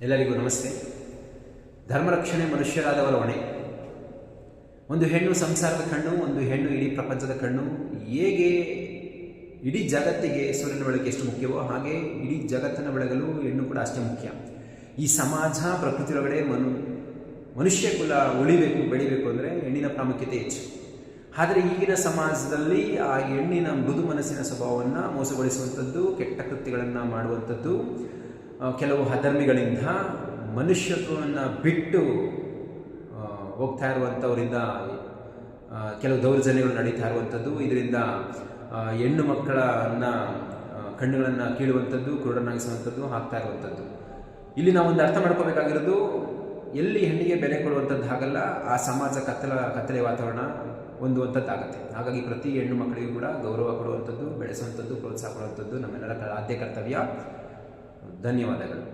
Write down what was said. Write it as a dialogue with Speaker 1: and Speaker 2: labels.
Speaker 1: ಎಲ್ಲರಿಗೂ ನಮಸ್ತೆ. ಧರ್ಮರಕ್ಷಣೆ ಮನುಷ್ಯರಾದವರ ಹೊಣೆ. ಒಂದು ಹೆಣ್ಣು ಸಂಸಾರದ ಕಣ್ಣು, ಒಂದು ಹೆಣ್ಣು ಇಡೀ ಪ್ರಪಂಚದ ಕಣ್ಣು. ಹೇಗೆ ಇಡೀ ಜಗತ್ತಿಗೆ ಸೂರ್ಯನ ಬೆಳಕು ಎಷ್ಟು ಮುಖ್ಯವೋ ಹಾಗೆ ಇಡೀ ಜಗತ್ತನ್ನು ಬೆಳಗಲು ಹೆಣ್ಣು ಕೂಡ ಅಷ್ಟೇ ಮುಖ್ಯ. ಈ ಸಮಾಜ ಪ್ರಕೃತಿಯೊಳಗಡೆ ಮನುಷ್ಯ ಕುಲ ಉಳಿಬೇಕು, ಬೆಳಿಬೇಕು ಅಂದರೆ ಹೆಣ್ಣಿನ ಪ್ರಾಮುಖ್ಯತೆ ಹೆಚ್ಚು. ಆದರೆ ಈಗಿನ ಸಮಾಜದಲ್ಲಿ ಆ ಹೆಣ್ಣಿನ ಮೃದು ಮನಸ್ಸಿನ ಸ್ವಭಾವವನ್ನು ಮೋಸಗೊಳಿಸುವಂಥದ್ದು, ಕೆಟ್ಟ ಕೃತ್ಯಗಳನ್ನು ಮಾಡುವಂಥದ್ದು, ಕೆಲವು ಅಧರ್ಮಿಗಳಿಂದ ಮನುಷ್ಯತ್ವವನ್ನು ಬಿಟ್ಟು ಹೋಗ್ತಾ ಇರುವಂಥವರಿಂದ ಕೆಲವು ದೌರ್ಜನ್ಯಗಳು ನಡೀತಾ ಇರುವಂಥದ್ದು, ಇದರಿಂದ ಹೆಣ್ಣು ಮಕ್ಕಳನ್ನು ಕಣ್ಣುಗಳನ್ನು ಕೀಳುವಂಥದ್ದು, ಕುರುಡನಾಗಿಸುವಂಥದ್ದು ಆಗ್ತಾ ಇರುವಂಥದ್ದು. ಇಲ್ಲಿ ನಾವೊಂದು ಅರ್ಥ ಮಾಡ್ಕೋಬೇಕಾಗಿರೋದು, ಎಲ್ಲಿ ಹೆಣ್ಣಿಗೆ ಬೆಲೆ ಕೊಡುವಂಥದ್ದು ಆಗಲ್ಲ, ಆ ಸಮಾಜ ಕತ್ತಲೆ ವಾತಾವರಣ ಹೊಂದುವಂಥದ್ದಾಗುತ್ತೆ. ಹಾಗಾಗಿ ಪ್ರತಿ ಹೆಣ್ಣು ಮಕ್ಕಳಿಗೂ ಕೂಡ ಗೌರವ ಕೊಡುವಂಥದ್ದು, ಬೆಳೆಸುವಂಥದ್ದು, ಪ್ರೋತ್ಸಾಹ ಕೊಡುವಂಥದ್ದು ನಮ್ಮೆಲ್ಲರ ಆದ್ಯ ಕರ್ತವ್ಯ. ಧನ್ಯವಾದಗಳು.